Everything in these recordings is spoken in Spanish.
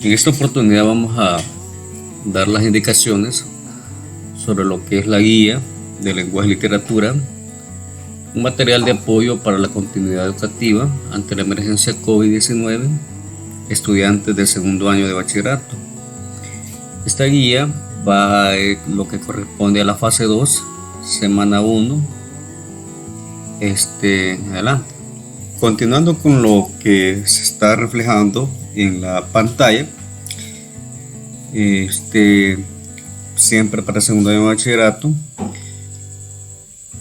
En esta oportunidad vamos a dar las indicaciones sobre lo que es la guía de lenguaje y literatura, un material de apoyo para la continuidad educativa ante la emergencia COVID-19, estudiantes del segundo año de bachillerato. Esta guía va a lo que corresponde a la fase 2, semana 1, adelante. Continuando con lo que se está reflejando en la pantalla, siempre para segundo año de bachillerato,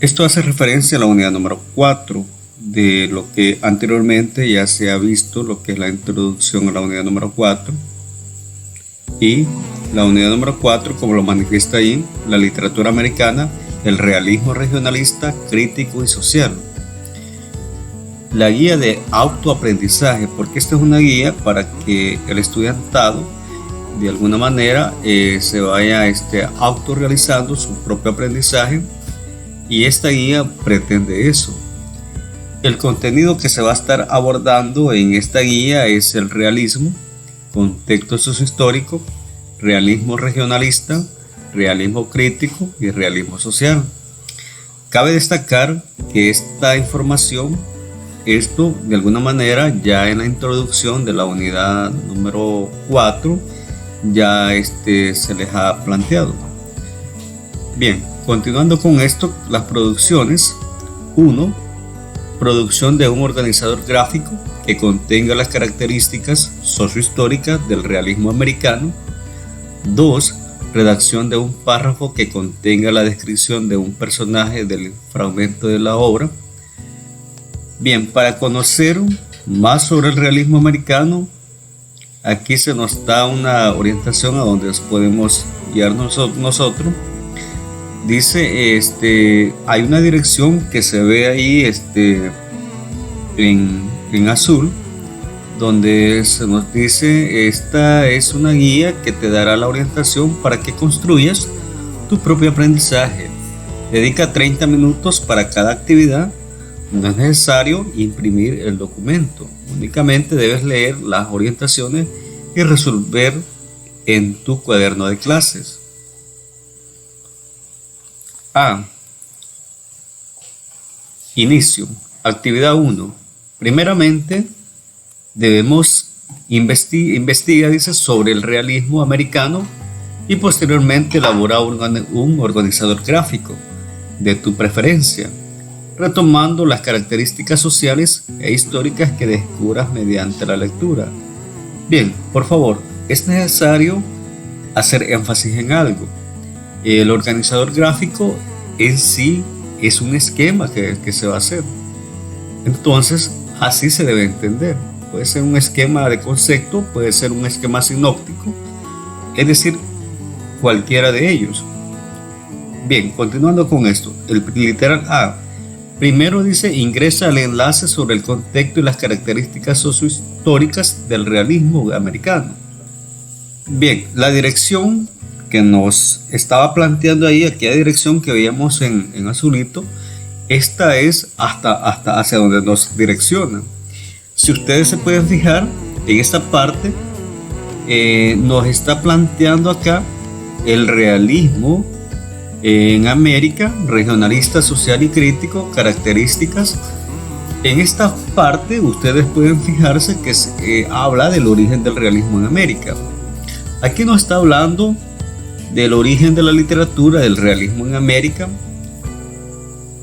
esto hace referencia a la unidad número 4 de lo que anteriormente ya se ha visto, lo que es la introducción a la unidad número 4, y la unidad número 4, como lo manifiesta ahí, la literatura americana, el realismo regionalista, crítico y social. La guía de autoaprendizaje, porque esta es una guía para que el estudiantado de alguna manera se vaya autorrealizando su propio aprendizaje, y esta guía pretende eso. El contenido que se va a estar abordando en esta guía es el realismo, contexto sociohistórico, realismo regionalista, realismo crítico y realismo social. Cabe destacar que esta información, esto de alguna manera ya en la introducción de la unidad número 4 ya se les ha planteado. Bien, continuando con esto, las producciones. 1. Producción de un organizador gráfico que contenga las características sociohistóricas del realismo americano. 2. Redacción de un párrafo que contenga la descripción de un personaje del fragmento de la obra. Bien, para conocer más sobre el realismo americano, aquí se nos da una orientación a donde podemos guiar nosotros. Dice, hay una dirección que se ve ahí en azul, donde se nos dice: esta es una guía que te dará la orientación para que construyas tu propio aprendizaje. Dedica 30 minutos para cada actividad. No es necesario imprimir el documento, únicamente debes leer las orientaciones y resolver en tu cuaderno de clases. Inicio. Actividad 1. Primeramente debemos investigar, dice, sobre el realismo americano y posteriormente elaborar un organizador gráfico de tu preferencia, retomando las características sociales e históricas que descubras mediante la lectura. Bien, por favor, es necesario hacer énfasis en algo. El organizador gráfico en sí es un esquema que se va a hacer. Entonces, así se debe entender. Puede ser un esquema de concepto, puede ser un esquema sinóptico, es decir, cualquiera de ellos. Bien, continuando con esto, el literal A. Primero dice: ingresa el enlace sobre el contexto y las características sociohistóricas del realismo americano. Bien, la dirección que nos estaba planteando ahí, aquella dirección que veíamos en azulito, esta es hasta hacia donde nos direcciona. Si ustedes se pueden fijar en esta parte, nos está planteando acá el realismo en América, regionalista, social y crítico, características. En esta parte ustedes pueden fijarse que habla del origen del realismo en América. Aquí nos está hablando del origen de la literatura del realismo en América.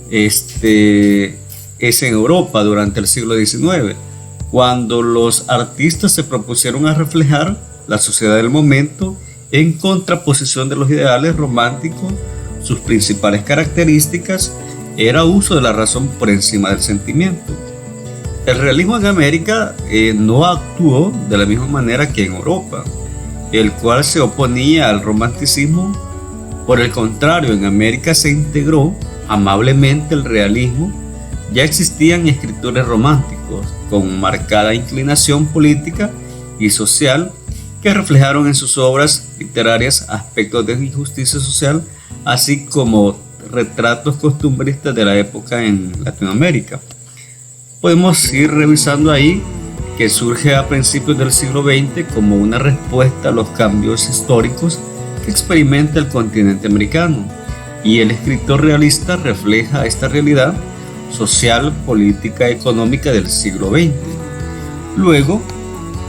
Es en Europa durante el siglo XIX, cuando los artistas se propusieron a reflejar la sociedad del momento en contraposición de los ideales románticos. Sus principales características era uso de la razón por encima del sentimiento. El realismo en América no actuó de la misma manera que en Europa, el cual se oponía al romanticismo. Por el contrario, en América se integró amablemente el realismo. Ya existían escritores románticos con marcada inclinación política y social que reflejaron en sus obras literarias aspectos de injusticia social, así como retratos costumbristas de la época en Latinoamérica. Podemos ir revisando ahí que surge a principios del siglo XX como una respuesta a los cambios históricos que experimenta el continente americano, y el escritor realista refleja esta realidad social, política y económica del siglo XX. Luego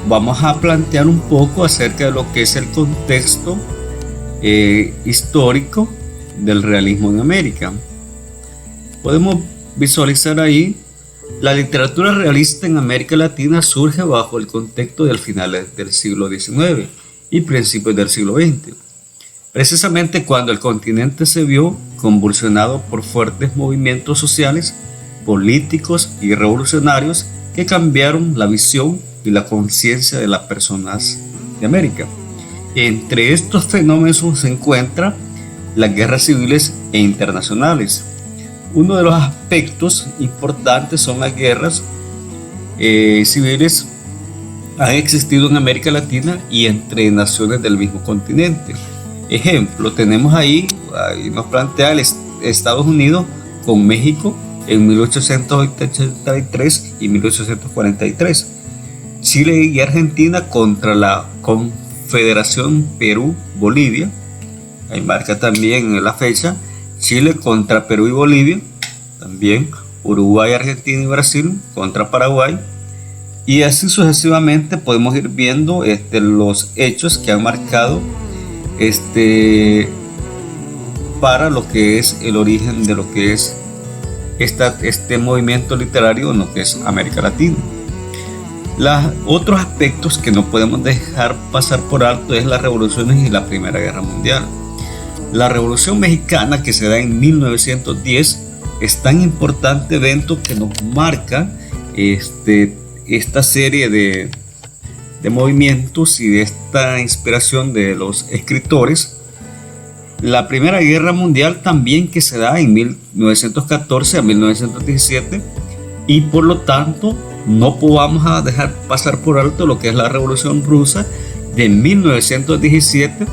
vamos a plantear un poco acerca de lo que es el contexto histórico del realismo en América. Podemos visualizar ahí la literatura realista en América Latina surge bajo el contexto del final del siglo XIX y principios del siglo XX, precisamente cuando el continente se vio convulsionado por fuertes movimientos sociales, políticos y revolucionarios que cambiaron la visión y la conciencia de las personas de América. Entre estos fenómenos se encuentran las guerras civiles e internacionales. Uno de los aspectos importantes son las guerras civiles han existido en América Latina y entre naciones del mismo continente. Ejemplo, tenemos ahí nos plantea Estados Unidos con México en 1883 y 1843. Chile y Argentina contra la Confederación Perú-Bolivia. Ahí marca también la fecha. Chile contra Perú y Bolivia, también Uruguay, Argentina y Brasil contra Paraguay, y así sucesivamente podemos ir viendo los hechos que han marcado para lo que es el origen de lo que es este movimiento literario en lo que es América Latina. Otros aspectos que no podemos dejar pasar por alto es las revoluciones y la Primera Guerra Mundial. La Revolución Mexicana, que se da en 1910, es tan importante evento que nos marca esta serie de movimientos y de esta inspiración de los escritores. La Primera Guerra Mundial también, que se da en 1914 a 1917, y por lo tanto no podamos dejar pasar por alto lo que es la Revolución Rusa de 1917,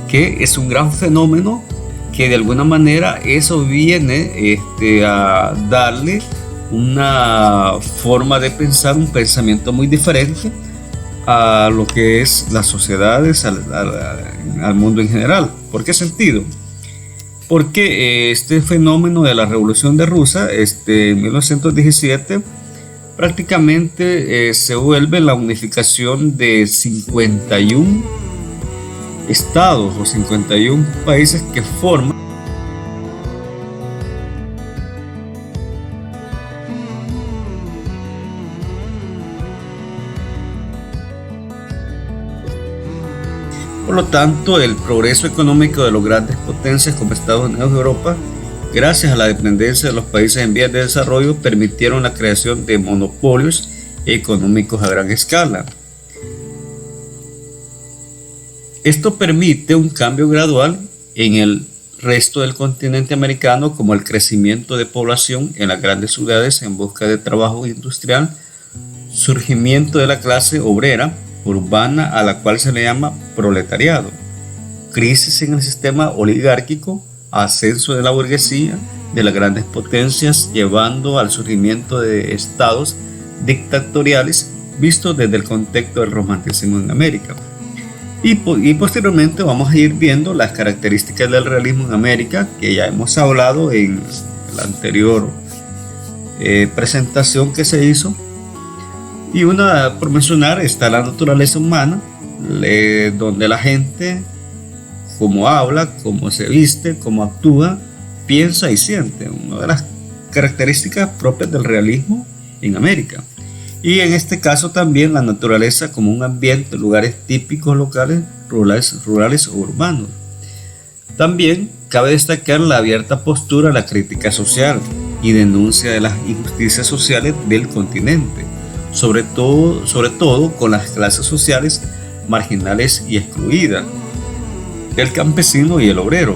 que es un gran fenómeno que de alguna manera eso viene a darle una forma de pensar, un pensamiento muy diferente a lo que es las sociedades, al mundo en general. ¿Por qué sentido? Porque este fenómeno de la Revolución de Rusia, en 1917, prácticamente se vuelve la unificación de 51 estados o 51 países que forman por lo tanto el progreso económico de las grandes potencias como Estados Unidos y Europa, gracias a la dependencia de los países en vías de desarrollo, permitieron la creación de monopolios económicos a gran escala. Esto permite un cambio gradual en el resto del continente americano, como el crecimiento de población en las grandes ciudades en busca de trabajo industrial, surgimiento de la clase obrera urbana a la cual se le llama proletariado, crisis en el sistema oligárquico, ascenso de la burguesía de las grandes potencias, llevando al surgimiento de estados dictatoriales vistos desde el contexto del romanticismo en América. Y posteriormente vamos a ir viendo las características del realismo en América, que ya hemos hablado en la anterior presentación que se hizo. Y una por mencionar está la naturaleza humana, donde la gente, cómo habla, cómo se viste, cómo actúa, piensa y siente. Una de las características propias del realismo en América. Y en este caso también la naturaleza como un ambiente, lugares típicos locales, rurales o urbanos. También cabe destacar la abierta postura a la crítica social y denuncia de las injusticias sociales del continente, sobre todo con las clases sociales marginales y excluidas, el campesino y el obrero,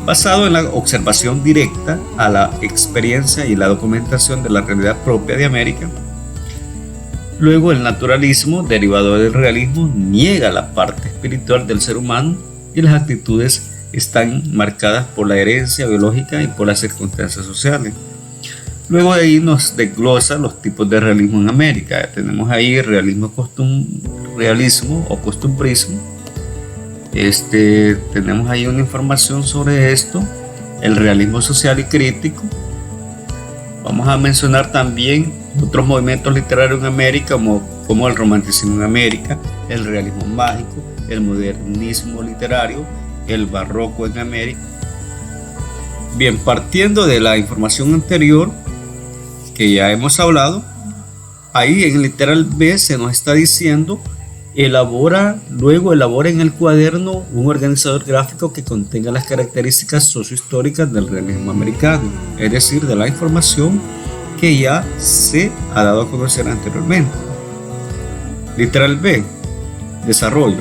basado en la observación directa a la experiencia y la documentación de la realidad propia de América. Luego, el naturalismo, derivado del realismo, niega la parte espiritual del ser humano y las actitudes están marcadas por la herencia biológica y por las circunstancias sociales. Luego de ahí nos desglosa los tipos de realismo en América. Tenemos ahí realismo o costumbrismo. Tenemos ahí una información sobre esto, el realismo social y crítico. Vamos a mencionar también otros movimientos literarios en América, como el romanticismo en América, el realismo mágico, el modernismo literario, el barroco en América. Bien, partiendo de la información anterior que ya hemos hablado, ahí en el literal B se nos está diciendo: elabora en el cuaderno un organizador gráfico que contenga las características sociohistóricas del realismo americano, es decir, de la información que ya se ha dado a conocer anteriormente. Literal B, desarrollo.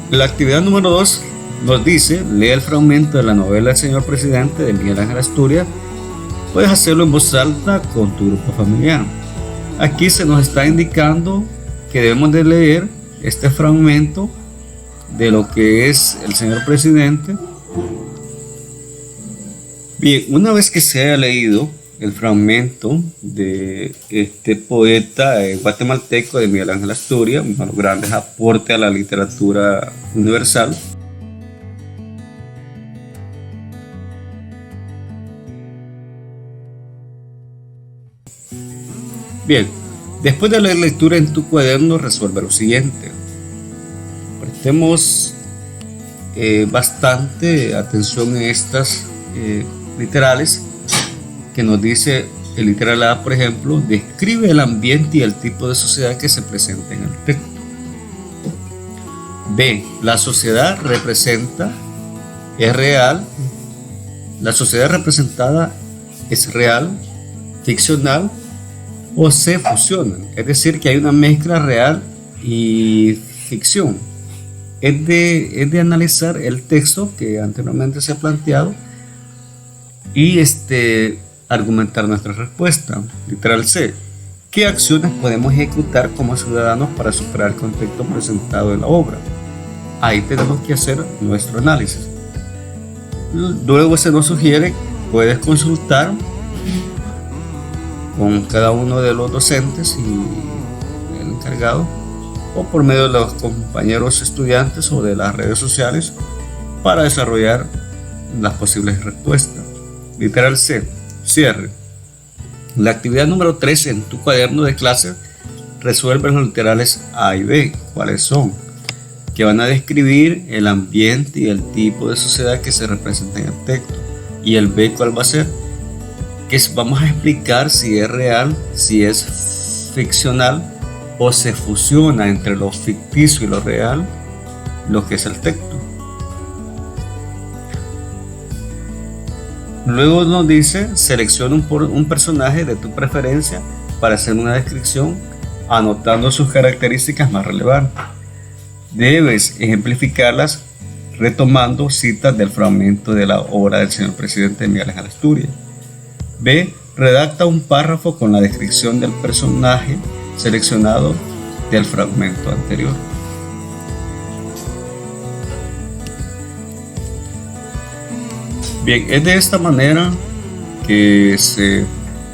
La actividad número 2 nos dice: lee el fragmento de la novela El Señor Presidente de Miguel Ángel Asturias. Puedes hacerlo en voz alta con tu grupo familiar. Aquí se nos está indicando que debemos de leer este fragmento de lo que es El Señor Presidente. Bien, una vez que se haya leído el fragmento de este poeta guatemalteco de Miguel Ángel Asturias, uno de los grandes aportes a la literatura universal, bien, después de la lectura en tu cuaderno, resuelve lo siguiente. Prestemos bastante atención a estas literales que nos dice el literal A, por ejemplo: describe el ambiente y el tipo de sociedad que se presenta en el texto. B, la sociedad representada es real. La sociedad representada es real, ficcional o se fusionan, es decir, que hay una mezcla real y ficción. Es de analizar el texto que anteriormente se ha planteado y argumentar nuestra respuesta. Literal C, ¿qué acciones podemos ejecutar como ciudadanos para superar el contexto presentado en la obra? Ahí tenemos que hacer nuestro análisis. Luego se nos sugiere: puedes consultar con cada uno de los docentes y el encargado, o por medio de los compañeros estudiantes o de las redes sociales, para desarrollar las posibles respuestas. Literal C, cierre. La actividad número 3 en tu cuaderno de clase: resuelve los literales A y B. ¿Cuáles son? Que van a describir el ambiente y el tipo de sociedad que se representa en el texto. Y el B, ¿cuál va a ser? Que vamos a explicar si es real, si es ficcional o se fusiona entre lo ficticio y lo real, lo que es el texto. Luego nos dice: selecciona un personaje de tu preferencia para hacer una descripción, anotando sus características más relevantes. Debes ejemplificarlas retomando citas del fragmento de la obra del Señor Presidente de Miguel Ángel Asturias. B, redacta un párrafo con la descripción del personaje seleccionado del fragmento anterior. Bien, es de esta manera que se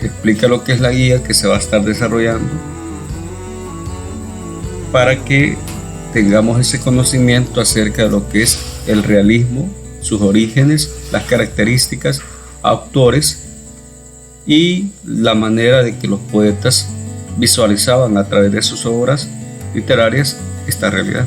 explica lo que es la guía que se va a estar desarrollando para que tengamos ese conocimiento acerca de lo que es el realismo, sus orígenes, las características, autores y la manera de que los poetas visualizaban a través de sus obras literarias esta realidad.